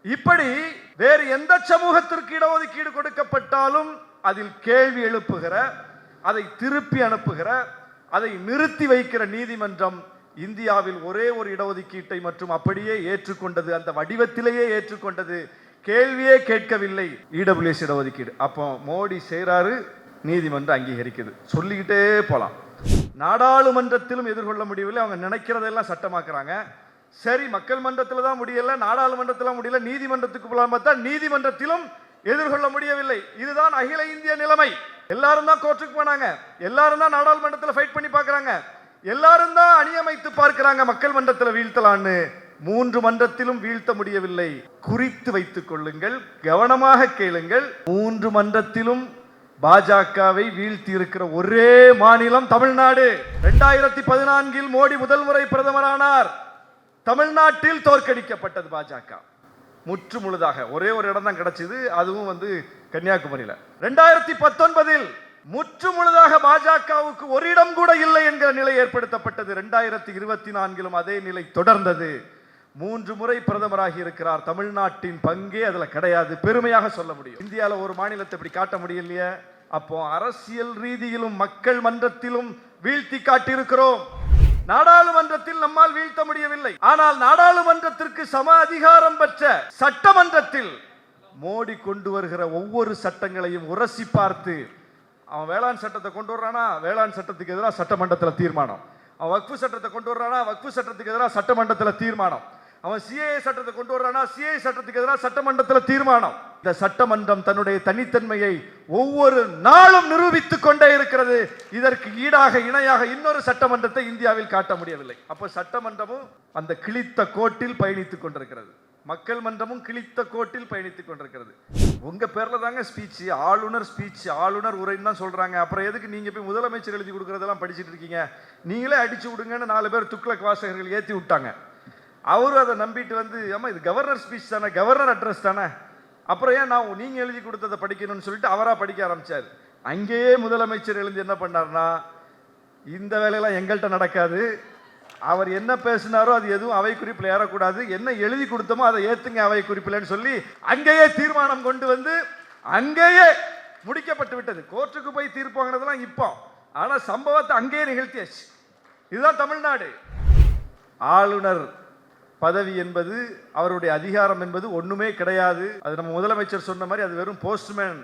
இப்படி வேறு எந்த சமூகத்திற்கு இடஒதுக்கீடு கொடுக்கப்பட்டாலும் அதில் கேள்வி எழுப்புகிற, அதை திருப்பி அனுப்புகிற, அதை நிறுத்தி வைக்கிற நீதிமன்றம் இந்தியாவில் ஒரே ஒரு இடஒதுக்கீட்டை மற்றும் அப்படியே ஏற்றுக்கொண்டது, அந்த வடிவத்திலேயே ஏற்றுக்கொண்டது, கேள்வியே கேட்கவில்லை. இடபிள்யூஎஸ் இடஒதுக்கீடு அப்போ மோடி செய்றாரு, நீதிமன்றம் அங்கீகரிக்குது. சொல்லிக்கிட்டே போலாம். நாடாளுமன்றத்திலும் எதிர்கொள்ள முடியவில்லை. அவங்க நினைக்கிறதெல்லாம் சட்டமாக்குறாங்க. சரி, மக்கள் மன்றத்தில் தான் முடியல, நாடாளுமன்றத்தில் முடியல, நீதிமன்றத்துக்கு போலாம் பார்த்தா நீதிமன்றத்திலும் எதிர்கொள்ள முடியவில்லை. இதுதான் அகில இந்திய நிலைமை. எல்லாரும் தான் கோர்ட்டுக்கு போனாங்க, எல்லாரும் தான் நாடாளுமன்றத்தில் ஃபைட் பண்ணி பார்க்கறாங்க, எல்லாரும் தான் அணியமைத்து பார்க்கிறாங்க மக்கள் மன்றத்தில் வீழ்த்தலான்னு. 3 மன்றத்திலும் வீழ்த்த முடியவில்லை. குறித்து வைத்துக் கொள்ளுங்கள், கவனமாக கேளுங்கள். 3 மன்றத்திலும் பாஜகவை வீழ்த்தி இருக்கிற ஒரே மாநிலம் தமிழ்நாடு. 2014 மோடி முதல் முறை பிரதமரானார். தமிழ்நாட்டில் தோற்கடிக்கப்பட்டது பாஜக முற்று முழுதாக. ஒரே ஒரு இடம் தான் கிடைச்சது, அதுவும் கன்னியாகுமரியில. 2019 முற்று முழுதாக பாஜகவுக்கு ஒரு இடம் கூட இல்லை என்கிற நிலை ஏற்படுத்தப்பட்டது. 2024 அதே நிலை தொடர்ந்தது. 3 முறை பிரதமராகி இருக்கிறார். தமிழ்நாட்டின் பங்கே அதுல கிடையாது. பெருமையாக சொல்ல முடியும். இந்தியாவில் ஒரு மாநிலத்தை இப்படி காட்ட முடியலையே. அப்போ அரசியல் ரீதியிலும் மக்கள் மன்றத்திலும் வீழ்த்தி காட்டியிருக்கிறோம். நாடாளுமன்றத்தில் நம்மால் வீழ்த்த முடியவில்லை. ஆனால் நாடாளுமன்றத்திற்கு சம அதிகாரம் பெற்ற சட்டமன்றத்தில் மோடி கொண்டு வருகிற ஒவ்வொரு சட்டங்களையும் உரசி பார்த்து, அவன் வேளாண் சட்டத்தை கொண்டு வர்றானா, வேளாண் சட்டத்துக்கு எதிராக சட்டமன்றத்தில் தீர்மானம். அவன் வக்ஃபு சட்டத்தை கொண்டு வர்றானா, வக்ஃபு சட்டத்துக்கு எதிராக சட்டமன்றத்தில் தீர்மானம். அவன் சிஏஏ சட்டத்தை கொண்டு வர்றானா, சிஏஏ சட்டத்துக்கு எதிராக சட்டமன்றத்தில் தீர்மானம். இந்த சட்டமன்றம் தன்னுடைய தனித்தன்மையை ஒவ்வொரு நாளும் நிரூபித்துக் கொண்டே இருக்கிறது. இதற்கு ஈடாக இணையாக இன்னொரு சட்டமன்றத்தை இந்தியாவில் காட்ட முடியவில்லை. அப்ப சட்டமன்றமும் அந்த கிழித்த கோட்டில் பயணித்துக் கொண்டிருக்கிறது, மக்கள் மன்றமும் கிழித்த கோட்டில் பயணித்துக் கொண்டிருக்கிறது. உங்க பேர்ல தாங்க ஸ்பீச், ஆளுநர் ஸ்பீச், ஆளுநர் உரைன்னு தான் சொல்றாங்க. அப்புறம் எதுக்கு நீங்க போய் முதலமைச்சர் எழுதி கொடுக்கறதெல்லாம் படிச்சுட்டு இருக்கீங்க? நீங்களே அடிச்சு விடுங்கன்னு 4 பேர் துக்ளக் வாசகர்கள் ஏத்தி விட்டாங்க. அவரு அதை நம்பிட்டு ஆமா இது கவர்னர் ஸ்பீச் தானே, கவர்னர் அட்ரஸ் தானே, அப்புறம் ஏன் நான் நீங்க எழுதி கொடுத்ததை படிக்கணும்னு சொல்லிட்டு அவரா படிக்க ஆரம்பிச்சார். அங்கேயே முதலமைச்சர் எழுதி என்ன பண்ணார்னா, இந்த வேலையெல்லாம் எங்கள்கிட்ட நடக்காது, அவர் என்ன பேசினாரோ அது எதுவும் அவை குறிப்பில் ஏறக்கூடாது, என்ன எழுதி கொடுத்தோமோ அதை ஏத்துங்க அவை குறிப்பில்னு சொல்லி அங்கேயே தீர்மானம் கொண்டு அங்கேயே முடிக்கப்பட்டு விட்டது. கோர்ட்டுக்கு போய் தீர்ப்பு வாங்கினதெல்லாம் இப்போ, ஆனா சம்பவத்தை அங்கேயே நிகழ்த்தியாச்சு. இதுதான் தமிழ்நாடு. ஆளுநர் பதவி என்பது, அவருடைய அதிகாரம் என்பது ஒண்ணுமே கிடையாது. அது நம்ம முதலமைச்சர் சொன்ன மாதிரி அது வெறும் போஸ்ட்மேன்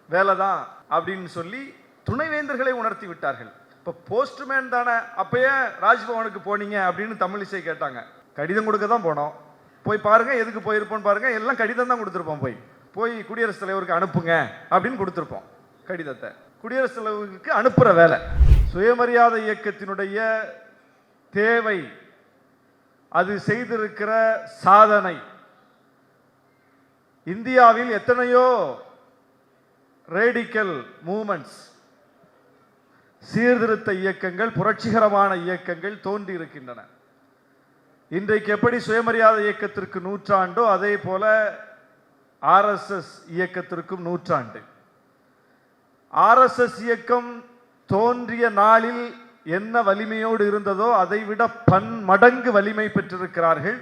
வேலை தான் அப்படின்னு சொல்லி துணைவேந்தர்களை உணர்த்தி விட்டார்கள். இப்ப போஸ்ட்மேன் தானே, அப்பயே ராஜ்பவனுக்கு போனீங்க அப்படின்னு தமிழிசை கேட்டாங்க. கடிதம் கொடுக்க தான் போனோம். போய் பாருங்க, எதுக்கு போயிருப்போம் பாருங்க, எல்லாம் கடிதம் தான் கொடுத்துருப்போம். போய் குடியரசுத் தலைவருக்கு அனுப்புங்க அப்படின்னு கொடுத்துருப்போம் கடிதத்தை. குடியரசுத் தலைவருக்கு அனுப்புற வேலை. சுயமரியாதை இயக்கத்தினுடைய தேவை, அது செய்திருக்கிற சாதனை, இந்தியாவில் எத்தனையோ ரேடிக்கல் மூவ்மெண்ட்ஸ், சீர்திருத்த இயக்கங்கள், புரட்சிகரமான இயக்கங்கள் தோன்றி இருக்கின்றன. இன்றைக்கு எப்படி சுயமரியாதை இயக்கத்திற்கு 100 ஆண்டோ அதே போல RSS இயக்கத்திற்கும் 100 ஆண்டு. RSS இயக்கம் தோன்றிய நாளில் என்ன வலிமையோடு இருந்ததோ அதை விட பன்மடங்கு வலிமை பெற்றிருக்கிறார்கள்.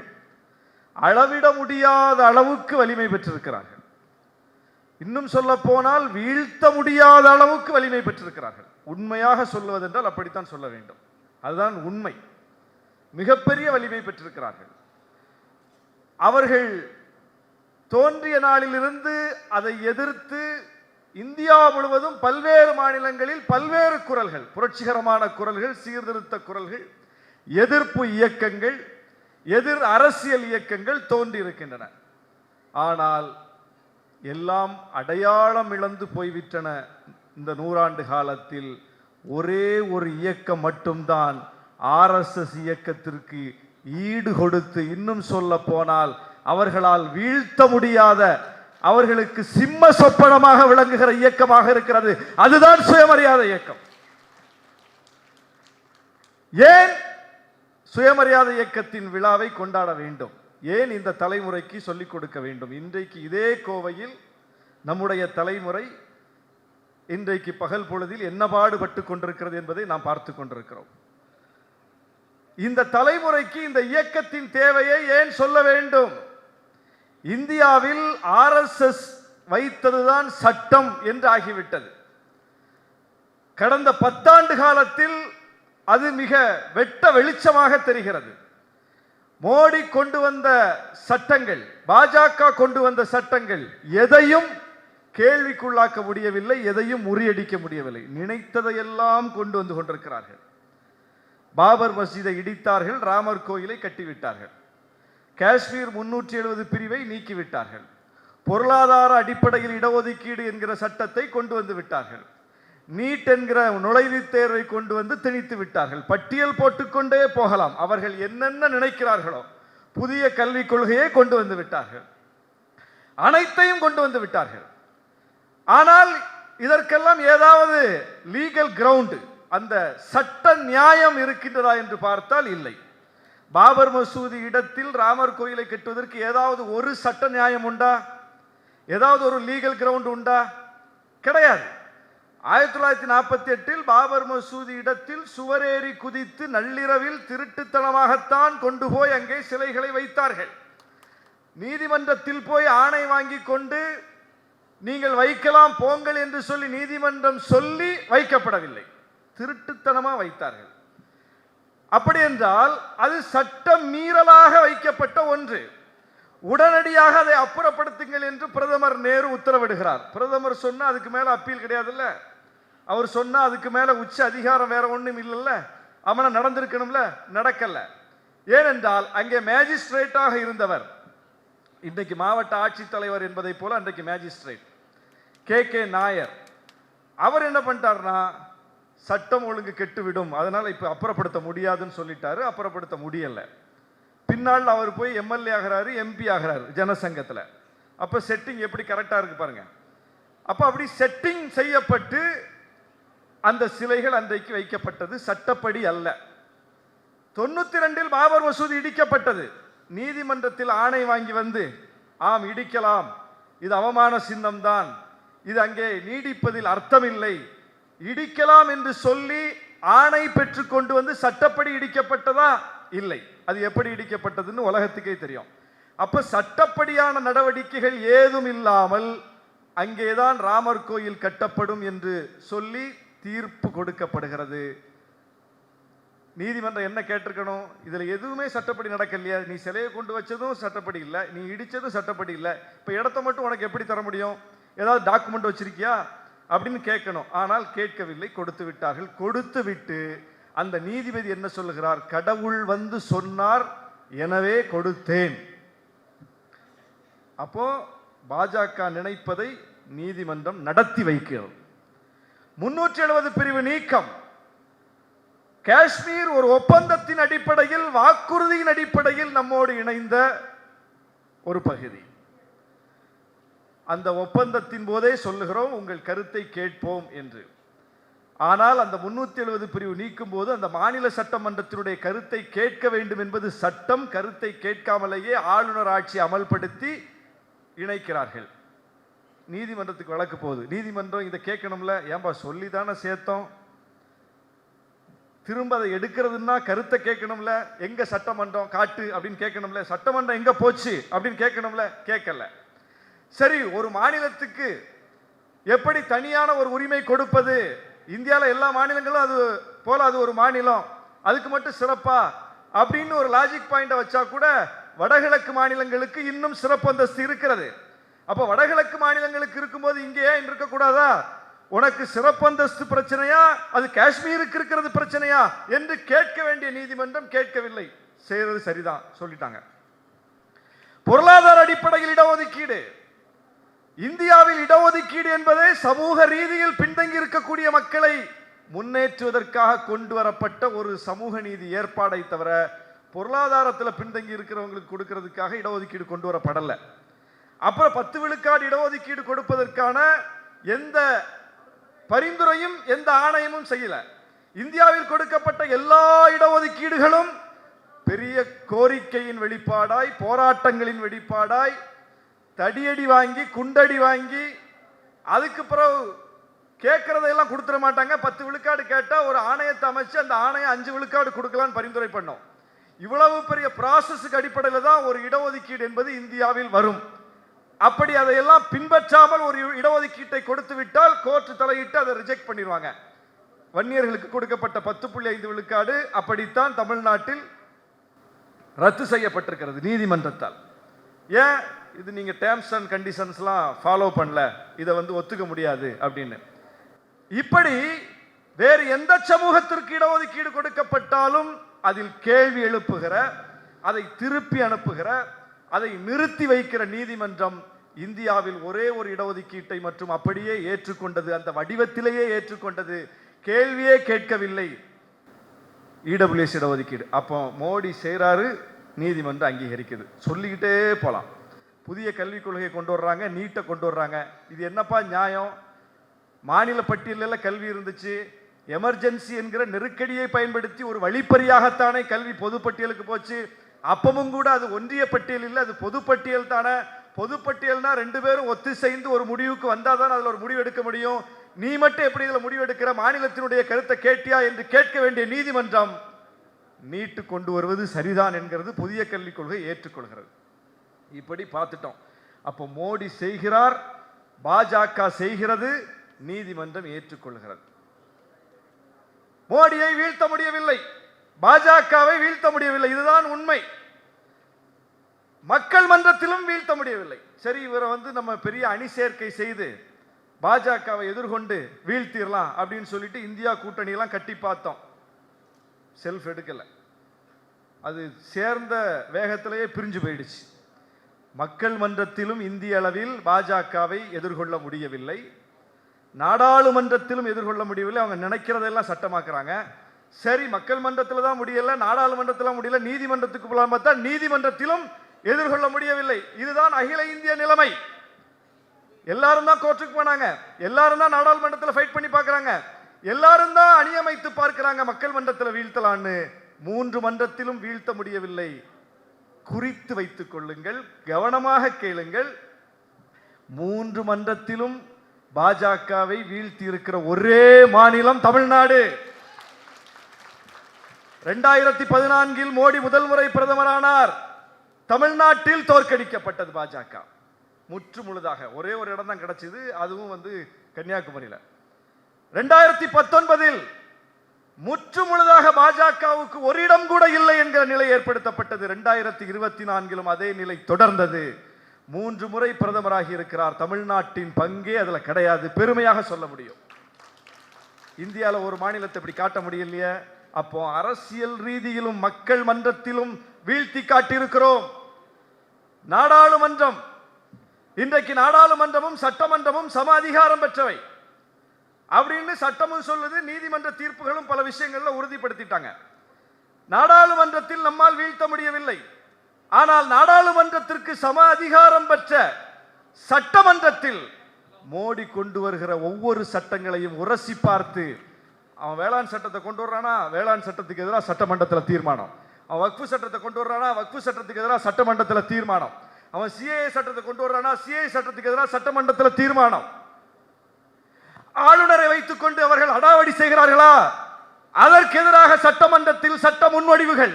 அளவிட முடியாத அளவுக்கு வலிமை பெற்றிருக்கிறார்கள். இன்னும் சொல்ல போனால் வீழ்த்த முடியாத அளவுக்கு வலிமை பெற்றிருக்கிறார்கள். உண்மையாக சொல்வதென்றால் அப்படித்தான் சொல்ல வேண்டும். அதுதான் உண்மை. மிகப்பெரிய வலிமை பெற்றிருக்கிறார்கள். அவர்கள் தோன்றிய நாளிலிருந்து அதை எதிர்த்து இந்தியா முழுவதும் பல்வேறு மாநிலங்களில் பல்வேறு குரல்கள், புரட்சிகரமான குரல்கள், சீர்திருத்த குரல்கள், எதிர்ப்பு இயக்கங்கள், எதிர் அரசியல் இயக்கங்கள் தோன்றி இருக்கின்றன. ஆனால் எல்லாம் அடையாளம் இழந்து போய்விட்டன. இந்த 100 ஆண்டு காலத்தில் ஒரே ஒரு இயக்கம் மட்டும்தான் RSS இயக்கத்திற்கு ஈடு கொடுத்து, இன்னும் சொல்ல போனால் அவர்களால் வீழ்த்த முடியாத, அவர்களுக்கு சிம்ம சொப்பனமாக விளங்குகிற இயக்கமாக இருக்கிறது. அதுதான் சுயமரியாதை இயக்கம். ஏன் சுயமரியாதை இயக்கத்தின் விழாவை கொண்டாட வேண்டும்? ஏன் இந்த தலைமுறைக்கு சொல்லிக் கொடுக்க வேண்டும்? இன்றைக்கு இதே கோவையில் நம்முடைய தலைமுறை இன்றைக்கு பகல் பொழுதில் என்ன பாடுபட்டு கொண்டிருக்கிறது என்பதை நாம் பார்த்து கொண்டிருக்கிறோம். இந்த தலைமுறைக்கு இந்த இயக்கத்தின் தேவையை ஏன் சொல்ல வேண்டும்? இந்தியாவில் ஆர்எஸ்எஸ் வைத்ததுதான் சட்டம் என்று ஆகிவிட்டது. கடந்த 10 ஆண்டு காலத்தில் அது மிக வெட்ட வெளிச்சமாக தெரிகிறது. மோடி கொண்டு வந்த சட்டங்கள், பாஜக கொண்டு வந்த சட்டங்கள் எதையும் கேள்விக்குள்ளாக்க முடியவில்லை, எதையும் முறியடிக்க முடியவில்லை. நினைத்ததையெல்லாம் கொண்டு வந்து கொண்டிருக்கிறார்கள். பாபர் மஸ்ஜிதை இடித்தார்கள், ராமர் கோயிலை கட்டிவிட்டார்கள், காஷ்மீர் 370 பிரிவை நீக்கிவிட்டார்கள், பொருளாதார அடிப்படையில் இடஒதுக்கீடு என்கிற சட்டத்தை கொண்டு வந்து விட்டார்கள், நீட் என்கிற நுழைவுத் தேர்வை கொண்டு வந்து திணித்து விட்டார்கள். பட்டியல் போட்டுக்கொண்டே போகலாம். அவர்கள் என்னென்ன நினைக்கிறார்களோ புதிய கல்விக் கொள்கையை கொண்டு வந்து விட்டார்கள், அனைத்தையும் கொண்டு வந்து விட்டார்கள். ஆனால் இதற்கெல்லாம் ஏதாவது லீகல் கிரவுண்ட், அந்த சட்ட நியாயம் இருக்கின்றதா என்று பார்த்தால் இல்லை. பாபர் மசூதி இடத்தில் ராமர் கோயிலை கட்டுவதற்கு ஏதாவது ஒரு சட்ட நியாயம் உண்டா? ஏதாவது ஒரு லீகல் கிரவுண்ட் உண்டா? கிடையாது. 1948 பாபர் மசூதி இடத்தில் சுவரேறி குதித்து நள்ளிரவில் திருட்டுத்தனமாகத்தான் கொண்டு போய் அங்கே சிலைகளை வைத்தார்கள். நீதிமன்றத்தில் போய் ஆணை வாங்கி கொண்டு நீங்கள் வைக்கலாம் போங்கள் என்று சொல்லி நீதிமன்றம் சொல்லி வைக்கப்படவில்லை, திருட்டுத்தனமாக வைத்தார்கள். அப்படி என்றால் அது சட்டம் மீறலாக வைக்கப்பட்ட ஒன்று. உடனடியாக அதை அப்புறப்படுத்துங்கள் என்று பிரதமர் நேரு உத்தரவிடுகிறார். பிரதமர் சொன்னா அதுக்கு மேல அப்பீல் கிடையாதுல்ல, அவர் சொன்னா அதுக்கு மேல உச்ச அதிகாரம் வேற ஒண்ணும் இல்லைல்ல, அவனை நடந்திருக்கணும்ல, நடக்கல. ஏனென்றால் அங்கே மேஜிஸ்ட்ரேட்டாக இருந்தவர் இன்றைக்கு மாவட்ட ஆட்சித்தலைவர் என்பதை போல அன்றைக்கு மேஜிஸ்ட்ரேட் கே நாயர், அவர் என்ன பண்ணிட்டார்னா சட்டம் ஒழுங்கு கெட்டுவிடும், அதனால இப்ப அப்புறப்படுத்த முடியாதுன்னு சொல்லிட்டாரு. அப்புறப்படுத்த முடியல. பின்னால் அவர் போய் எம்எல்ஏ ஆகிறாரு, எம்பி ஆகிறாரு ஜனசங்கத்தில். அப்ப செட்டிங் எப்படி கரெக்டா இருக்கு பாருங்க. அப்ப அப்படி செட்டிங் செய்யப்பட்டு அந்த சிலைகள் அன்றைக்கு வைக்கப்பட்டது, சட்டப்படி அல்ல. 92 பாபர் மசூதி இடிக்கப்பட்டது. நீதிமன்றத்தில் ஆணை வாங்கி வந்து ஆம் இடிக்கலாம், இது அவமான சின்னம் தான், இது அங்கே நீடிப்பதில் அர்த்தமில்லை, இடிக்கலாம் என்று சொல்லி ஆணை பெற்று கொண்டு வந்து சட்டப்படி இடிக்கப்பட்டதா? இல்லை. அது எப்படி இடிக்கப்பட்டதுன்னு உலகத்துக்கே தெரியும். அப்ப சட்டப்படியான நடவடிக்கைகள் ஏதும் இல்லாமல் அங்கேதான் ராமர் கோயில் கட்டப்படும் என்று சொல்லி தீர்ப்பு கொடுக்கப்படுகிறது. நீதிமன்றம் என்ன கேட்டிருக்கணும்? இதுல எதுவுமே சட்டப்படி நடக்கலையா, நீ சிலையை கொண்டு வச்சதும் சட்டப்படி இல்லை, நீ இடிச்சதும் சட்டப்படி இல்லை, இப்ப இடத்த மட்டும் உனக்கு எப்படி தர முடியும், ஏதாவது டாக்குமெண்ட் வச்சிருக்கியா அப்படின்னு கேட்கணும். ஆனால் கேட்கவில்லை, கொடுத்து விட்டார்கள். கொடுத்து விட்டு அந்த நீதிபதி என்ன சொல்லுகிறார்? கடவுள் வந்து சொன்னார், எனவே கொடுத்தேன். அப்போ பாஜக நினைப்பதை நீதிமன்றம் நடத்தி வைக்கிறது. 370 பிரிவு நீக்கம் காஷ்மீர் ஒரு ஒப்பந்தத்தின் அடிப்படையில், வாக்குறுதியின் அடிப்படையில் நம்மோடு இணைந்த ஒரு பகுதி. அந்த ஒப்பந்தத்தின் போதே சொல்லுகிறோம் உங்கள் கருத்தை கேட்போம் என்று. ஆனால் அந்த 370 பிரிவு நீக்கும் போது அந்த மாநில சட்டமன்றத்தினுடைய கருத்தை கேட்க வேண்டும் என்பது சட்டம். கருத்தை கேட்காமலேயே ஆளுநர் ஆட்சி அமல்படுத்தி இணைக்கிறார்கள். நீதிமன்றத்துக்கு வழக்கு போகுது. நீதிமன்றம் இதை கேட்கணும்ல, ஏன்பா சொல்லி தானே சேர்த்தோம், திரும்ப அதை எடுக்கிறதுனா கருத்தை கேட்கணும்ல, எங்க சட்டமன்றம் காட்டு அப்படின்னு கேட்கணும்ல, சட்டமன்றம் எங்க போச்சு அப்படின்னு கேட்கணும்ல, கேட்கல. சரி, ஒரு மாநிலத்துக்கு எப்படி தனியான ஒரு உரிமை கொடுப்பது? இந்தியாவில் எல்லா மாநிலங்களும் அது போல அது ஒரு மாநிலம், அதுக்கு மட்டும் சிறப்பா அப்படின்னு ஒரு லாஜிக் பாயிண்ட வச்சா கூட வடகிழக்கு மாநிலங்களுக்கு இன்னும் சிறப்பு அந்தஸ்து இருக்கிறது. அப்ப வடகிழக்கு மாநிலங்களுக்கு இருக்கும்போது இங்கே ஏன் இருக்கக்கூடாதா? உனக்கு சிறப்பு அந்தஸ்து பிரச்சனையா, அது காஷ்மீருக்கு இருக்கிறது பிரச்சனையா என்று கேட்க வேண்டிய நீதிமன்றம் கேட்கவில்லை. செய்யறது சரிதான் சொல்லிட்டாங்க. பொருளாதார அடிப்படையில் இடஒதுக்கீடு. இந்தியாவில் இடஒதுக்கீடு என்பது சமூக ரீதியில் பின்தங்கி இருக்கக்கூடிய மக்களை முன்னேற்றுவதற்காக கொண்டு வரப்பட்ட ஒரு சமூக நீதி ஏற்பாடை தவிர பொருளாதாரத்தில் பின்தங்கி இருக்கிறவங்களுக்கு கொடுக்கிறதுக்காக இடஒதுக்கீடு கொண்டு வரப்படல. அப்புறம் 10 விழுக்காடு இடஒதுக்கீடு கொடுப்பதற்கான எந்த பரிந்துரையும் எந்த ஆணையமும் செய்யல. இந்தியாவில் கொடுக்கப்பட்ட எல்லா இடஒதுக்கீடுகளும் பெரிய கோரிக்கையின் வெளிப்பாடாய், போராட்டங்களின் வெளிப்பாடாய், தடியடி வாங்கி குண்டடி வாங்கி அதுக்கு பிறகு கேட்கறதையெல்லாம் கொடுத்துட மாட்டாங்க. 10 விழுக்காடு கேட்டா ஒரு ஆணையத்தை அமைச்சு அந்த ஆணையம் 5 விழுக்காடு கொடுக்கலான்னு பரிந்துரை பண்ணோம். இவ்வளவு பெரிய ப்ராசஸ்க்கு அடிப்படையில் தான் ஒரு இடஒதுக்கீடு என்பது இந்தியாவில் வரும். அப்படி அதையெல்லாம் பின்பற்றாமல் ஒரு இடஒதுக்கீட்டை கொடுத்து விட்டால் கோர்ட் தலையிட்டு அதை ரிஜெக்ட் பண்ணிடுவாங்க. வன்னியர்களுக்கு கொடுக்கப்பட்ட 10.5 விழுக்காடு அப்படித்தான் தமிழ்நாட்டில் ரத்து செய்யப்பட்டிருக்கிறது நீதிமன்றத்தால். ஏன் இது நீங்க டேர்ம்ஸ் அண்ட் கண்டிஷன்ஸ்லாம் ஃபாலோ பண்ணல, இதை ஒத்துக்க முடியாது அப்படின்னு. இப்படி வேறு எந்த சமூகத்திற்கு இடஒதுக்கீடு கொடுக்கப்பட்டாலும் அதில் கேள்வி எழுப்புகிற, அதை திருப்பி அனுப்புகிற, அதை நிறுத்தி வைக்கிற நீதிமன்றம் இந்தியாவில் ஒரே ஒரு இடஒதுக்கீட்டை மற்றும் அப்படியே ஏற்றுக்கொண்டது, அந்த வடிவத்திலேயே ஏற்றுக்கொண்டது, கேள்வியே கேட்கவில்லை. இடபிள்யூஎஸ் இடஒதுக்கீடு அப்போ மோடி செய்கிறாரு, நீதிமன்றம் அங்கீகரிக்குது. சொல்லிக்கிட்டே போகலாம். புதிய கல்விக் கொள்கையை கொண்டு வர்றாங்க, நீட்டை கொண்டு வர்றாங்க. இது என்னப்பா நியாயம்? மாநில பட்டியலில் கல்வி இருந்துச்சு, எமர்ஜென்சி என்கிற நெருக்கடியை பயன்படுத்தி ஒரு வழிப்பறியாகத்தானே கல்வி பொதுப்பட்டியலுக்கு போச்சு. அப்பவும் கூட அது ஒன்றிய பட்டியல் இல்லை, அது பொதுப்பட்டியல் தானே. பொதுப்பட்டியல்னா 2 பேரும் ஒத்துசைந்து ஒரு முடிவுக்கு வந்தால் தான் அதில் ஒரு முடிவு எடுக்க முடியும். நீ மட்டும் எப்படி இதில் முடிவு எடுக்கிற? மாநிலத்தினுடைய கருத்தை கேட்டியா என்று கேட்க வேண்டிய நீதிமன்றம் நீட்டு கொண்டு வருவது சரிதான் என்கிறது புதிய கல்விக் கொள்கை ஏற்றுக்கொள்கிறது. இப்படி பார்த்துட்டோம். அப்போ மோடி செய்கிறார், பாஜக செய்கிறது, நீதிமன்றம் ஏற்றுக்கொள்கிறது. மோடியை வீழ்த்த முடியவில்லை, பாஜகவை வீழ்த்த முடியவில்லை, இதுதான் உண்மை. மக்கள் மன்றத்திலும் வீழ்த்த முடியவில்லை. சரி, இவரை நம்ம பெரிய அணி சேர்க்கை செய்து பாஜகவை எதிர்கொண்டு வீழ்த்திடலாம் அப்படின்னு சொல்லிட்டு இந்தியா கூட்டணியெல்லாம் கட்டி பார்த்தோம். செல்ஃப் எடுக்கல, அது சேர்ந்த வேகத்திலேயே பிரிஞ்சு போயிடுச்சு. மக்கள் மன்றத்திலும் இந்திய அளவில் பாஜகவை எதிர்கொள்ள முடியவில்லை, நாடாளுமன்றத்திலும் எதிர்கொள்ள முடியவில்லை. அவங்க நினைக்கிறதெல்லாம் சட்டமாக்குறாங்க. சரி, மக்கள் மன்றத்தில் தான் முடியல, நாடாளுமன்றத்தில் முடியல, நீதிமன்றத்துக்கு போலாம் பார்த்தா நீதிமன்றத்திலும் எதிர்கொள்ள முடியவில்லை. இதுதான் அகில இந்திய நிலைமை. எல்லாரும் தான் கோர்ட்டுக்கு போனாங்க, எல்லாரும் தான் நாடாளுமன்றத்தில் ஃபைட் பண்ணி பார்க்கறாங்க, எல்லாரும் தான் அணியமைத்து பார்க்கிறாங்க மக்கள் மன்றத்தில் வீழ்த்தலான்னு. 3 மன்றத்திலும் வீழ்த்த முடியவில்லை. குறித்து வைத்துக் கொள்ளுங்கள், கவனமாக கேளுங்கள். 3 மன்றத்திலும் பாஜகவை வீழ்த்தி இருக்கிற ஒரே மாநிலம் தமிழ்நாடு. 2014 மோடி முதல் முறை பிரதமரானார். தமிழ்நாட்டில் தோற்கடிக்கப்பட்டது பாஜக முற்று முழுதாக. ஒரே ஒரு இடம் தான் கிடைச்சது, அதுவும் கன்னியாகுமரியில். 2019 முற்று முழுதாக பாஜகவுக்கு ஒரு இடம் கூட இல்லை என்கிற நிலை ஏற்படுத்தப்பட்டது. 2024 அதே நிலை தொடர்ந்தது. 3 முறை பிரதமராகி இருக்கிறார். தமிழ்நாட்டின் பங்கே அதுல கிடையாது, பெருமையாக சொல்ல முடியும். இந்தியாவில் ஒரு மாநிலத்தை இப்படி காட்ட முடியலையே. அப்போ அரசியல் ரீதியிலும் மக்கள் மன்றத்திலும் வீழ்த்தி காட்டியிருக்கிறோம். நாடாளுமன்றம், இன்றைக்கு நாடாளுமன்றமும் சட்டமன்றமும் சம அதிகாரம் பெற்றவை அப்படின்னு சட்டமும் சொல்லுது, நீதிமன்ற தீர்ப்புகளும் பல விஷயங்கள்ல உறுதிப்படுத்திட்டாங்க. நாடாளுமன்றத்தில் நம்மால் வீழ்த்த முடியவில்லை. ஆனால் நாடாளுமன்றத்திற்கு சம அதிகாரம் பெற்ற சட்டமன்றத்தில் மோடி கொண்டு வருகிற ஒவ்வொரு சட்டங்களையும் உரசி பார்த்து, அவன் வேளாண் சட்டத்தை கொண்டு வர்றானா, வேளாண் சட்டத்துக்கு எதிராக சட்டமன்றத்தில் தீர்மானம். அவன் வக்ஃபு சட்டத்தை கொண்டு வர்றானா, வக்ஃபு சட்டத்துக்கு எதிராக சட்டமன்றத்தில் தீர்மானம். அவன் சிஏஏ சட்டத்தை கொண்டு வர்றானா, சிஏஏ சட்டத்துக்கு எதிராக சட்டமன்றத்தில் தீர்மானம். ஆளுநரை வைத்துக் கொண்டு அவர்கள் அடாவடி செய்கிறார்களா, அதற்கு எதிராக சட்டமன்றத்தில் சட்ட முன்வடிவுகள்.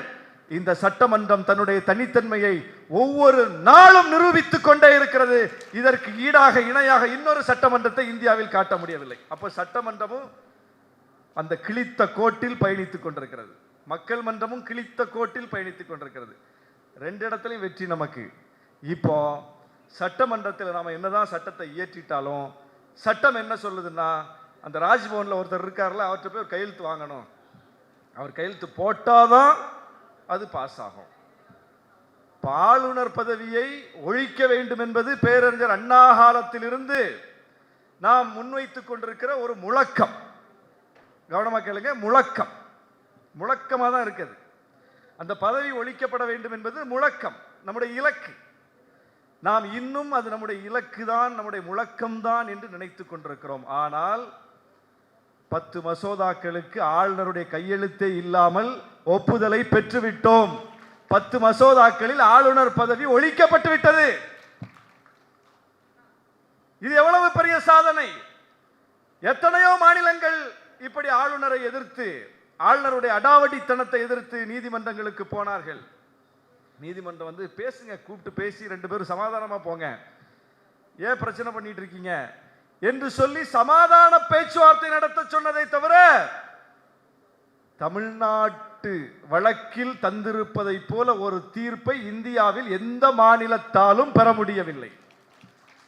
இந்த சட்டமன்றம் தன்னுடைய தனித்தன்மையை ஒவ்வொரு நாளும் நிரூபித்துக் கொண்டே இருக்கிறது. இதற்கு ஈடாக இணையாக இன்னொரு சட்டமன்றத்தை இந்தியாவில் காட்ட முடியவில்லை. அப்ப சட்டமன்றமும் அந்த கிழித்த கோட்டில் பயணித்துக் கொண்டிருக்கிறது, மக்கள் மன்றமும் கிழித்த கோட்டில் பயணித்துக் கொண்டிருக்கிறது. 2 இடத்திலையும் வெற்றி நமக்கு. இப்போ சட்டமன்றத்தில் நாம என்னதான் சட்டத்தை இயற்றிட்டாலும் சட்டம் என்ன சொல்லுதுன்னா, அந்த ராஜ்பவன்ல ஒருத்தர் இருக்காருல்ல, அவர்கிட்ட போய் ஒரு கையெழுத்து வாங்கணும், அவர் கையெழுத்து போட்டாதான் அது பாஸ் ஆகும். ஆளுநர் பதவியை ஒழிக்க வேண்டும் என்பது பேரறிஞர் அண்ணா காலத்திலிருந்து நாம் முன்வைத்துக் கொண்டிருக்கிற ஒரு முழக்கம். கவனமா கேளுங்க, முழக்கம் முழக்கமாக தான் இருக்குது. அந்த பதவி ஒழிக்கப்பட வேண்டும் என்பது முழக்கம், நம்முடைய இலக்கு. நாம் இன்னும் அது நம்முடைய இலக்கு தான், நம்முடைய முழக்கம் தான் என்று நினைத்துக் கொண்டிருக்கிறோம். ஆனால் 10 மசோதாக்களுக்கு ஆளுநருடைய கையெழுத்தே இல்லாமல் ஒப்புதலை பெற்றுவிட்டோம். 10 மசோதாக்களில் ஆளுநர் பதவி ஒழிக்கப்பட்டு விட்டது. இது எவ்வளவு பெரிய சாதனை! எத்தனையோ மாநிலங்கள் இப்படி ஆளுநரை எதிர்த்து ஆளுநருடைய அடாவடித்தனத்தை எதிர்த்து நீதிமன்றங்களுக்கு போனார்கள். நீதிமன்றம் வந்து பேசுங்க, கூப்பிட்டு பேசி 2 பேரும் சமாதானமா போங்க, ஏன் பிரச்சனை பண்ணிட்டு இருக்கீங்க என்று சொல்லி சமாதான பேச்சுவார்த்தை நடத்த சொன்னதை தவிர தமிழ்நாட்டு வழக்கில் தந்திருப்பதை போல ஒரு தீர்ப்பை இந்தியாவில் எந்த மாநிலத்தாலும் பெற முடியவில்லை.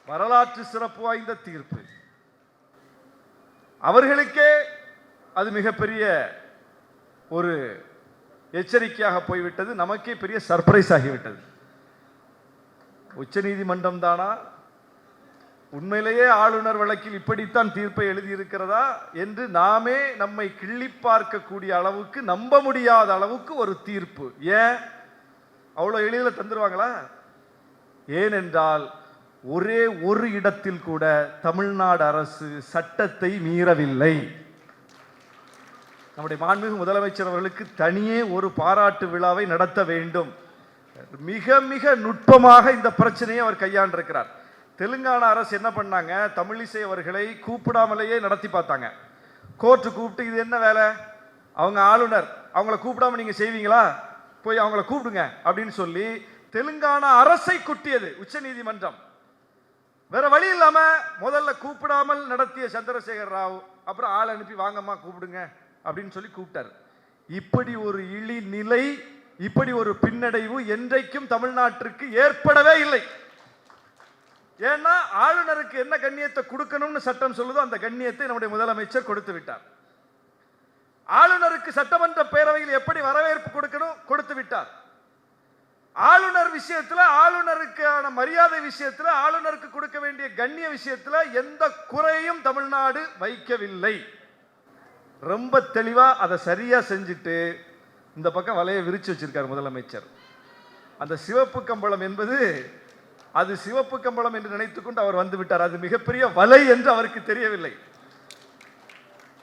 வரலாற்று சிறப்பு வாய்ந்த தீர்ப்பு. அவர்களுக்கே அது மிகப்பெரிய ஒரு எச்சரிக்கையாக போய்விட்டது, நமக்கே பெரிய சர்ப்ரைஸ் ஆகிவிட்டது. உச்ச நீதிமன்றம் தானா உண்மையிலேயே ஆளுநர் வழக்கில் இப்படித்தான் தீர்ப்பை எழுதியிருக்கிறதா என்று நாமே நம்மை கிள்ளி பார்க்கக்கூடிய அளவுக்கு, நம்ப முடியாத அளவுக்கு ஒரு தீர்ப்பு. ஏன் அவ்வளவு எளிதில் தந்துருவாங்களா? ஏனென்றால் ஒரே ஒரு இடத்தில் கூட தமிழ்நாடு அரசு சட்டத்தை மீறவில்லை. நம்முடைய மாண்புமிகு முதலமைச்சர் அவர்களுக்கு தனியே ஒரு பாராட்டு விழாவை நடத்த வேண்டும். மிக மிக நுட்பமாக இந்த பிரச்சனையை அவர் கையாண்டிருக்கிறார். தெலுங்கானா அரசு என்ன பண்ணாங்க, தமிழிசை அவர்களை கூப்பிடாமலேயே நடத்தி பார்த்தாங்க. கோர்ட்டு கூப்பிட்டு இது என்ன வேலை, அவங்க ஆளுநர், அவங்கள கூப்பிடாம நீங்க செய்வீங்களா, போய் அவங்கள கூப்பிடுங்க அப்படின்னு சொல்லி தெலுங்கானா அரசை குட்டியது உச்ச நீதிமன்றம். வேற வழி இல்லாம முதல்ல கூப்பிடாமல் நடத்திய சந்திரசேகர் ராவ் அப்புறம் ஆள் அனுப்பி வாங்கம்மா கூப்பிடுங்க அப்படின்னு சொல்லி கூப்பிட்டார். இப்படி ஒரு இழிநிலை, இப்படி ஒரு பின்னடைவு என்றைக்கும் தமிழ்நாட்டிற்கு ஏற்படவே இல்லை. ஏன்னா ஆளுநருக்கு என்ன கண்ணியத்தை கொடுக்கணும்னு சட்டம் சொல்லுதோ அந்த கண்ணியத்தை நம்முடைய முதலமைச்சர் கொடுத்து விட்டார். ஆளுநருக்கு சட்டமன்ற பேரவையில் எப்படி வரவேற்பு கொடுக்கணும் கொடுத்து விட்டார். ஆளுநர் விஷயத்துல, ஆளுநருக்கான மரியாதை விஷயத்துல, ஆளுநருக்கு கொடுக்க வேண்டிய கண்ணிய விஷயத்துல எந்த குறையும் தமிழ்நாடு வைக்கவில்லை. ரொம்ப தெளிவா அதை சரியா செஞ்சுட்டு இந்த பக்கம் வலையை விரிச்சு வச்சிருக்கார் முதலமைச்சர். அந்த சிவப்பு கம்பளம் என்பது அது சிவப்பு கம்பளம் என்று நினைத்துக் கொண்டு அவர் வந்து விட்டார். அது மிகப்பெரிய வலை என்று அவருக்கு தெரியவில்லை.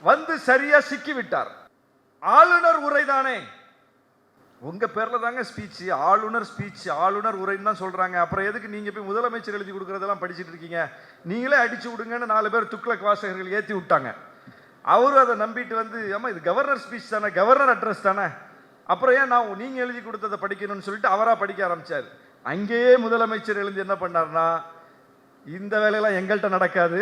வந்து சரியா சிக்கி விட்டார். ஆளுநர் உரைதானே, உங்க பேர்ல தாங்க ஸ்பீச், ஆளுநர் ஸ்பீச், ஆளுநர் உரைன்னு தான் சொல்றாங்க. அப்புறம் எதுக்கு நீங்க போய் முதலமைச்சர் எழுதி கொடுக்கறதெல்லாம் படிச்சுட்டு இருக்கீங்க, நீங்களே அடிச்சு விடுங்கன்னு 4 பேர் துக்ளக் வாசகர்கள் ஏற்றி விட்டாங்க. அவரும் அதை நம்பிட்டு வந்து, ஆமா இது கவர்னர் ஸ்பீச் தானே, கவர்னர் அட்ரஸ் தானே, அப்புறம் ஏன் நான் நீங்க எழுதி கொடுத்ததை படிக்கணும்னு சொல்லிட்டு அவரா படிக்க ஆரம்பிச்சார். அங்கேயே முதலமைச்சர் எழுந்து என்ன பண்ணார்னா, இந்த வேலையெல்லாம் எங்கள்கிட்ட நடக்காது,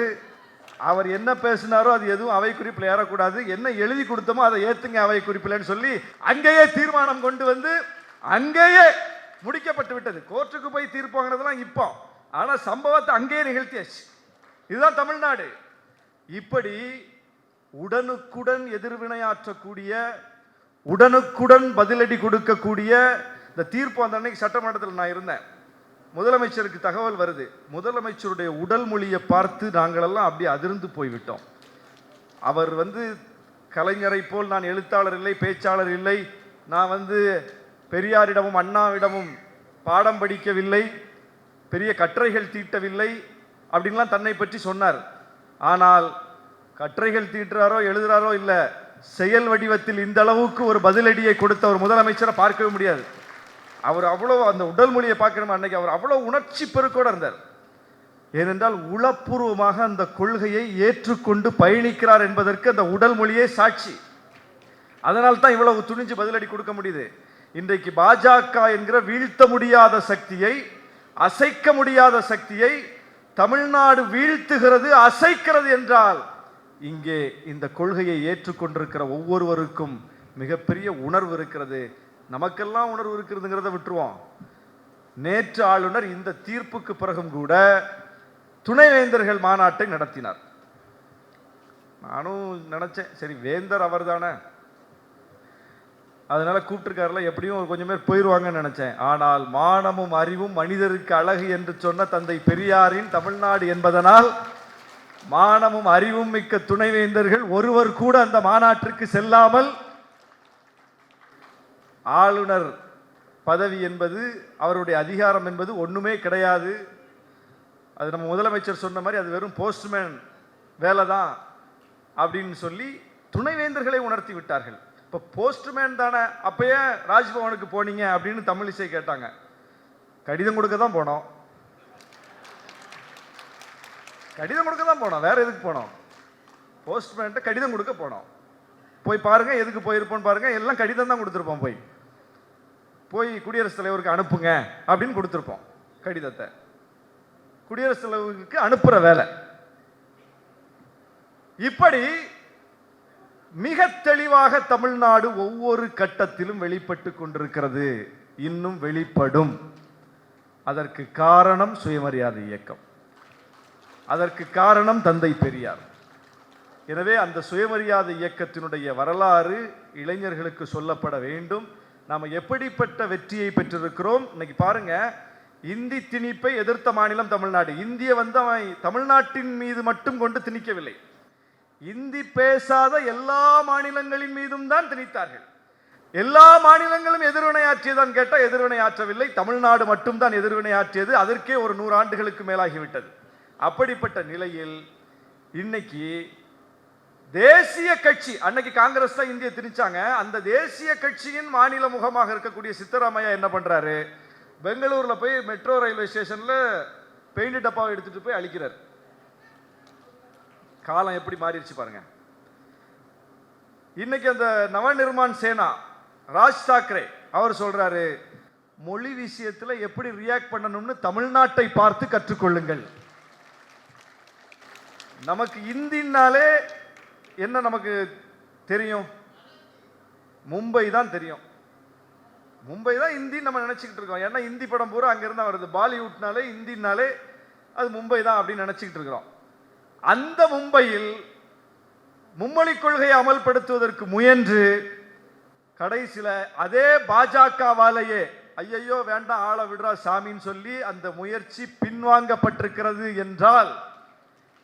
அவர் என்ன பேசினாரோ அது எதுவும் அவை குறிப்பில் ஏறக்கூடாது, என்ன எழுதி கொடுத்தோமோ அதை ஏத்துங்க அவை குறிப்பில்னு சொல்லி அங்கேயே தீர்மானம் கொண்டு வந்து அங்கேயே முடிக்கப்பட்டு விட்டது. கோர்ட்டுக்கு போய் தீர்ப்பு வாங்கினதெல்லாம் இப்போ, ஆனா சம்பவத்தை அங்கேயே நிகழ்த்தியாச்சு. இதுதான் தமிழ்நாடு. இப்படி உடனுக்குடன் எதிர்வினையாற்றக்கூடிய, உடனுக்குடன் பதிலடி கொடுக்கக்கூடிய இந்த தீர்ப்பு அந்த அன்னைக்கு சட்டமன்றத்தில் நான் இருந்தேன். முதலமைச்சருக்கு தகவல் வருது. முதலமைச்சருடைய உடல் மொழியை பார்த்து நாங்களெல்லாம் அப்படியே அதிர்ந்து போய்விட்டோம். அவர் வந்து கலைஞரை போல் நான் எழுத்தாளர் இல்லை, பேச்சாளர் இல்லை, நான் பெரியாரிடமும் அண்ணாவிடமும் பாடம் படிக்கவில்லை, பெரிய கட்டுரைகள் தீட்டவில்லை அப்படின்லாம் தன்னை பற்றி சொன்னார். ஆனால் கட்டுரைகள் தீட்டுறாரோ எழுதுறாரோ இல்லை, செயல் வடிவத்தில் இந்த அளவுக்கு ஒரு பதிலடியை கொடுத்த ஒரு முதலமைச்சரை பார்க்கவே முடியாது. அவர் அவ்வளோ அந்த உடல் மொழியை பார்க்கணும். அன்னைக்கு அவர் அவ்வளோ உணர்ச்சி பெருக்கோடு இருந்தார். ஏனென்றால் உளப்பூர்வமாக அந்த கொள்கையை ஏற்றுக்கொண்டு பயணிக்கிறார் என்பதற்கு அந்த உடல் மொழியே சாட்சி. அதனால் தான் இவ்வளவு துணிஞ்சு பதிலடி கொடுக்க முடியுது. இன்றைக்கு பாஜக என்கிற வீழ்த்த முடியாத சக்தியை, அசைக்க முடியாத சக்தியை தமிழ்நாடு வீழ்த்துகிறது, அசைக்கிறது என்றால் இங்கே இந்த கொள்கையை ஏற்றுக்கொண்டிருக்கிற ஒவ்வொருவருக்கும் மிகப்பெரிய உணர்வு இருக்கிறது. நமக்கெல்லாம் உணர்வு இருக்கிறதுங்கிறத விட்டுருவோம். நேற்று ஆளுநர் இந்த தீர்ப்புக்கு பிறகும் கூட துணைவேந்தர்கள் மாநாட்டை நடத்தினார். நானும் நினைச்சேன், சரி வேந்தர் அவர் தானே, அதனால கூப்பிட்டுருக்காருல, எப்படியும் கொஞ்சம் பேர் போயிடுவாங்கன்னு நினைச்சேன். ஆனால் மானமும் அறிவும் மனிதருக்கு அழகு என்று சொன்ன தந்தை பெரியாரின் தமிழ்நாடு என்பதனால் மானமும் அறிவும் மிக்க துணைவேந்தர்கள் ஒருவர் கூட அந்த மாநாட்டிற்கு செல்லாமல், ஆளுநர் பதவி என்பது, அவருடைய அதிகாரம் என்பது ஒண்ணுமே கிடையாது, அது நம்ம முதலமைச்சர் சொன்ன மாதிரி அது வெறும் போஸ்ட்மேன் வேலை தான் அப்படின்னு சொல்லி துணைவேந்தர்களை உணர்த்தி விட்டார்கள். இப்போ போஸ்ட்மேன் தானே, அப்பயே ராஜ்பவனுக்கு போனீங்க அப்படின்னு தமிழிசை கேட்டாங்க. கடிதம் கொடுக்க தான் போனோம், கடிதம் கொடுக்க தான் போனோம், வேற எதுக்கு போனோம்? போஸ்ட்மேன்ட்ட கடிதம் கொடுக்க போனோம். போய் பாருங்க, எதுக்கு போயிருப்போம் பாருங்க, எல்லாம் கடிதம் தான் கொடுத்துருப்போம். போய் குடியரசுத் தலைவருக்கு அனுப்புங்க அப்படின்னு கொடுத்துருப்போம் கடிதத்தை. குடியரசுத் தலைவருக்கு அனுப்புற வேலை. இப்படி மிக தெளிவாக தமிழ்நாடு ஒவ்வொரு கட்டத்திலும் வெளிப்பட்டு கொண்டிருக்கிறது, இன்னும் வெளிப்படும். அதற்கு காரணம் சுயமரியாதை இயக்கம், அதற்கு காரணம் தந்தை பெரியார். எனவே அந்த சுயமரியாதை இயக்கத்தினுடைய வரலாறு இளைஞர்களுக்கு சொல்லப்பட வேண்டும். நாம் எப்படிப்பட்ட வெற்றியை பெற்றிருக்கிறோம். இன்னைக்கு பாருங்க, இந்தி திணிப்பை எதிர்த்த மாநிலம் தமிழ்நாடு. இந்திய அவன் தமிழ்நாட்டின் மீது மட்டும் கொண்டு திணிக்கவில்லை, இந்தி பேசாத எல்லா மாநிலங்களின் மீதும் தான் திணித்தார்கள். எல்லா மாநிலங்களும் எதிர்வினையாற்றியதான் கேட்ட எதிர்வினையாற்றவில்லை, தமிழ்நாடு மட்டும் தான் எதிர்வினையாற்றியது. அதற்கே ஒரு 100 ஆண்டுகளுக்கு மேலாகிவிட்டது. அப்படிப்பட்ட நிலையில் இன்னைக்கு தேசிய கட்சி, அன்னைக்கு காங்கிரஸ் தான் இந்திய திணிச்சாங்க, அந்த தேசிய கட்சியின் மாநில முகமாக இருக்கக்கூடிய சித்தராமையா என்ன பண்றாரு, பெங்களூர்ல போய் மெட்ரோ ரயில்வே ஸ்டேஷன்ல பெயிண்ட் டப்பாவை எடுத்துட்டு போய் அழிக்கிறார். காலம் எப்படி மாறிடுச்சு பாருங்க. இன்னைக்கு அந்த நவநிர்மான் சேனா ராஜ் தாக்கரே அவர் சொல்றாரு, மொழி விஷயத்துல எப்படி ரியாக்ட் பண்ணணும்னு தமிழ்நாட்டை பார்த்து கற்றுக்கொள்ளுங்கள். நமக்கு இந்தினாலே என்ன நமக்கு தெரியும்? மும்பை தான் தெரியும். மும்பை தான் இந்தி நம்ம நினைச்சுக்கிட்டு இருக்கோம். ஏன்னா இந்தி படம் பூரா அங்கிருந்து வருது. பாலிவுட்னாலே இந்தினாலே அது மும்பை தான் அப்படின்னு நினைச்சுக்கிட்டு இருக்கிறோம். அந்த மும்பையில் மும்மொழி கொள்கையை அமல்படுத்துவதற்கு முயன்று கடைசியில அதே பாஜகவாலேயே ஐயையோ வேண்டாம் ஆள விடுறா சாமின்னு சொல்லி அந்த முயற்சி பின்வாங்கப்பட்டிருக்கிறது என்றால்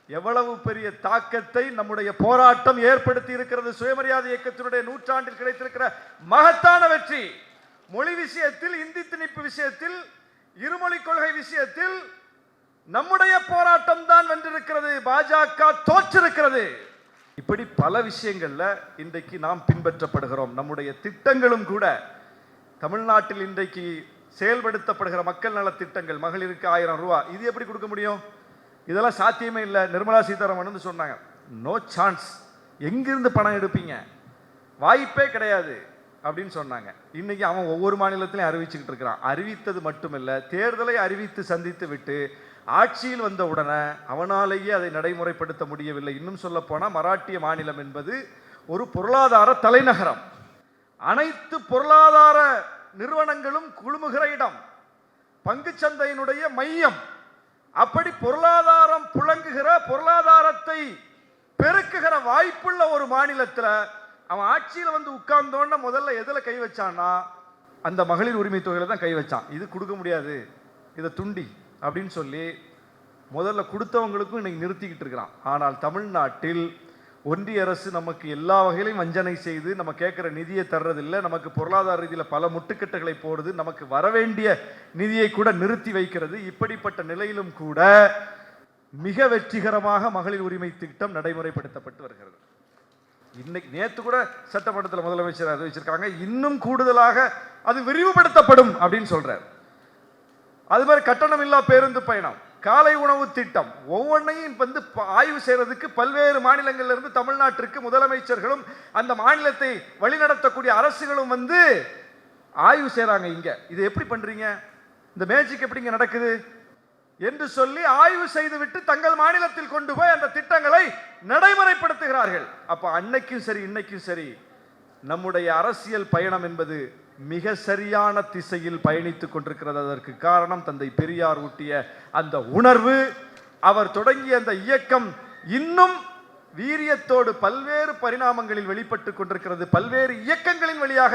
எவ்வளவு பெரிய தாக்கத்தை நம்முடைய போராட்டம் ஏற்படுத்தி இருக்கிறது. சுயமரியாதை இயக்கத்தினுடைய 100 கிடைத்திருக்கிற மகத்தான வெற்றி. மொழி விஷயத்தில், இந்தி திணிப்பு விஷயத்தில், இருமொழி கொள்கை விஷயத்தில் நம்முடைய போராட்டம் தான் வென்றிருக்கிறது, பாஜக தோற்றிருக்கிறது. இப்படி பல விஷயங்கள்ல இன்றைக்கு நாம் பின்பற்றப்படுகிறோம். நம்முடைய திட்டங்களும் கூட தமிழ்நாட்டில் இன்றைக்கு செயல்படுத்தப்படுகிற மக்கள் நல திட்டங்கள், மகளிருக்கு 1000 ரூபாய், இது எப்படி கொடுக்க முடியும்? இதெல்லாம் சாத்தியமே இல்லை. நிர்மலா சீதாராமன் வந்து சொன்னாங்க, நோ சான்ஸ், எங்கிருந்து பணம் எடுப்பீங்க, வாய்ப்பே கிடையாது அப்படின்னு சொன்னாங்க. இன்னைக்கு அவன் ஒவ்வொரு மாநிலத்திலையும் அறிவிச்சுக்கிட்டு இருக்கிறான். அறிவித்தது மட்டுமல்ல, தேர்தலை அறிவித்து சந்தித்து விட்டு ஆட்சியில் வந்த உடனே அவனாலேயே அதை நடைமுறைப்படுத்த முடியவில்லை. இன்னும் சொல்ல போனால் மராட்டிய மாநிலம் என்பது ஒரு பொருளாதார தலைநகரம், அனைத்து பொருளாதார நிறுவனங்களும் குழுமுகிற இடம், பங்குச்சந்தையினுடைய மையம். அப்படி பொருளாதாரம் புழங்குகிற, பொருளாதாரத்தை பெருக்குகிற வாய்ப்புள்ள ஒரு மாநிலத்தில் அவன் ஆட்சியில் வந்து உட்கார்ந்தோன்னா முதல்ல எதில் கை வச்சான்னா அந்த மகளிர் உரிமை தொகையில தான் கை வச்சான். இது கொடுக்க முடியாது, இதை துண்டி அப்படின்னு சொல்லி முதல்ல கொடுத்தவங்களுக்கும் இன்னைக்கு நிறுத்திக்கிட்டு இருக்கிறான். ஆனால் தமிழ்நாட்டில் ஒன்றிய அரசு நமக்கு எல்லா வகையிலையும் வஞ்சனை செய்து நம்ம கேட்குற நிதியை தர்றதில்லை, நமக்கு பொருளாதார ரீதியில் பல முட்டுக்கட்டுகளை போடுது, நமக்கு வரவேண்டிய நிதியை கூட நிறுத்தி வைக்கிறது. இப்படிப்பட்ட நிலையிலும் கூட மிக வெற்றிகரமாக மகளிர் உரிமை திட்டம் நடைமுறைப்படுத்தப்பட்டு வருகிறது. இன்னைக்கு நேற்று கூட சட்டமன்றத்தில் முதலமைச்சர் அறிவிச்சிருக்காங்க, இன்னும் கூடுதலாக அது விரிவுபடுத்தப்படும் அப்படின்னு சொல்றார். அது மாதிரி கட்டணமில்லா பேருந்து பயணம், காலை உணவு திட்டம், ஒவ்வொன்றையும் வந்து ஆய்வு செய்யறதுக்கு பல்வேறு மாநிலங்களில் இருந்து தமிழ்நாட்டிற்கு முதலமைச்சர்களும் அந்த மாநிலத்தை வழிநடத்தக்கூடிய அரசுகளும் வந்து ஆய்வு செய்யறாங்க. இங்க இது எப்படி பண்றீங்க, இந்த மேஜிக் எப்படிங்க நடக்குது என்று சொல்லி ஆய்வு செய்துவிட்டு தங்கள் மாநிலத்தில் கொண்டு போய் அந்த திட்டங்களை நடைமுறைப்படுத்துகிறார்கள். அப்ப அன்னைக்கும் சரி இன்னைக்கும் சரி நம்முடைய அரசியல் பயணம் என்பது மிக சரியான திசையில் பயணித்துக் கொண்டிருக்கிறது. அதற்கு காரணம் தந்தை பெரியார் ஊட்டிய அந்த உணர்வு. அவர் தொடங்கிய அந்த இயக்கம் இன்னும் வீரியத்தோடு பல்வேறு பரிணாமங்களில் வெளிப்பட்டுக் கொண்டிருக்கிறது, பல்வேறு இயக்கங்களின் வழியாக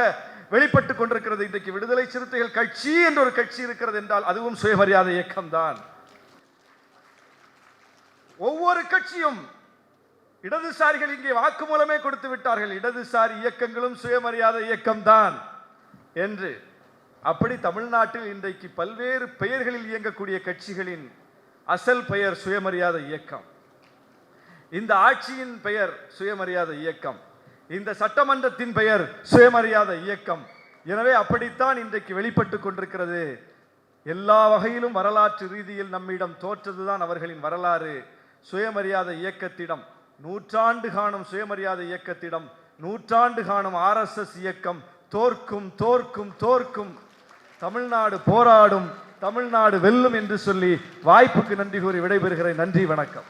வெளிப்பட்டுக் கொண்டிருக்கிறது. இன்றைக்கு விடுதலை சிறுத்தைகள் கட்சி என்ற ஒரு கட்சி இருக்கிறது என்றால் அதுவும் சுயமரியாதை இயக்கம்தான். ஒவ்வொரு கட்சியும், இடதுசாரிகள் இங்கே வாக்குமூலமே கொடுத்து விட்டார்கள், இடதுசாரி இயக்கங்களும் சுயமரியாதை இயக்கம்தான் என்று. அப்படி தமிழ்நாட்டில் இன்றைக்கு பல்வேறு பெயர்களில் இயங்கக்கூடிய கட்சிகளின் அசல் பெயர் சுயமரியாதை இயக்கம், இந்த ஆட்சியின் பெயர் சுயமரியாதை இயக்கம், இந்த சட்டமன்றத்தின் பெயர் சுயமரியாதை இயக்கம். எனவே அப்படித்தான் இன்றைக்கு வெளிப்பட்டு கொண்டிருக்கிறது. எல்லா வகையிலும் வரலாற்று ரீதியில் நம்மிடம் தோற்றதுதான் அவர்களின் வரலாறு. சுயமரியாதை இயக்கத்திடம், 100 ஆண்டு காணும் சுயமரியாதை இயக்கத்திடம் நூற்றாண்டு காணும் RSS இயக்கம் தோற்கும் தோற்கும் தோற்கும். தமிழ்நாடு போராடும், தமிழ்நாடு வெல்லும் என்று சொல்லி வாய்ப்புக்கு நன்றி கூறி விடைபெறுகிறேன். நன்றி, வணக்கம்.